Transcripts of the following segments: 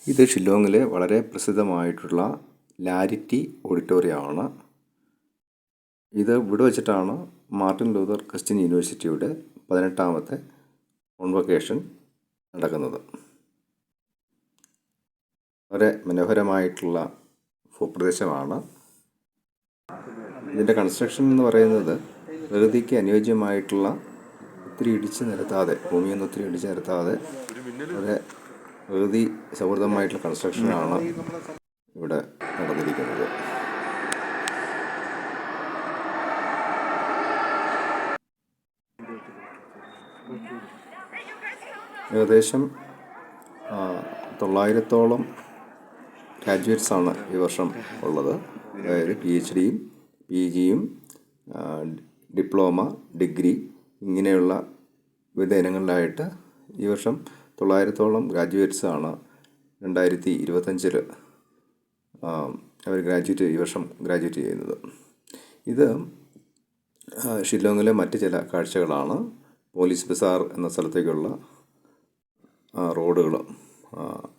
ഇത് ഷില്ലോങ്ങിലെ വളരെ പ്രസിദ്ധമായിട്ടുള്ള ലാരിറ്റി ഓഡിറ്റോറിയമാണ്. ഇത് ഇവിടെ വെച്ചിട്ടാണ് മാർട്ടിൻ ലൂതർ ക്രിസ്ത്യൻ യൂണിവേഴ്സിറ്റിയുടെ 18ാമത്തെ കോൺവൊക്കേഷൻ നടക്കുന്നത്. വളരെ മനോഹരമായിട്ടുള്ള ഭൂപ്രദേശമാണ്. ഇതിൻ്റെ കൺസ്ട്രക്ഷൻ എന്ന് പറയുന്നത് പ്രകൃതിക്ക് അനുയോജ്യമായിട്ടുള്ള ഒത്തിരി ഇടിച്ച് നിരത്താതെ, ഭൂമിയൊന്നും ഒത്തിരി ഇടിച്ച് നിരത്താതെ വളരെ പ്രകൃതി സൗഹൃദമായിട്ടുള്ള കൺസ്ട്രക്ഷനാണ് ഇവിടെ നടന്നിരിക്കുന്നത്. ഏകദേശം 900ഓളം ഗ്രാജുവേറ്റ്സാണ് ഈ വർഷം ഉള്ളത്. അതായത് PhDയും PGയും ഡിപ്ലോമ, ഡിഗ്രി ഇങ്ങനെയുള്ള വിവിധ ഇനങ്ങളിലായിട്ട് ഈ വർഷം 900ഓളം ഗ്രാജുവേറ്റ്സാണ് 2025 അവർ ഈ വർഷം ഗ്രാജുവേറ്റ് ചെയ്യുന്നത്. ഇത് ഷില്ലോങ്ങിലെ മറ്റ് ചില കാഴ്ചകളാണ്. പോലീസ് ബസാർ എന്ന സ്ഥലത്തേക്കുള്ള റോഡുകളും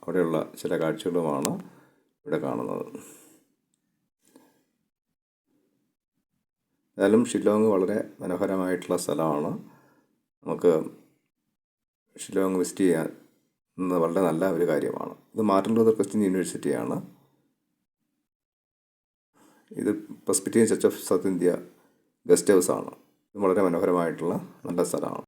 അവിടെയുള്ള ചില കാഴ്ചകളുമാണ് ഇവിടെ കാണുന്നത്. ഏതായാലും ഷില്ലോങ് വളരെ മനോഹരമായിട്ടുള്ള സ്ഥലമാണ്. നമുക്ക് ഷില്ലോങ് വിസിറ്റ് ചെയ്യാൻ വളരെ നല്ല ഒരു കാര്യമാണ്. ഇത് മാർട്ടിൻ ലൂതർ ക്രിസ്ത്യൻ യൂണിവേഴ്സിറ്റിയാണ്. ഇത് Presbyterian Church of South India guest ഹൗസാണ്. ഇത് വളരെ മനോഹരമായിട്ടുള്ള നല്ല സ്ഥലമാണ്.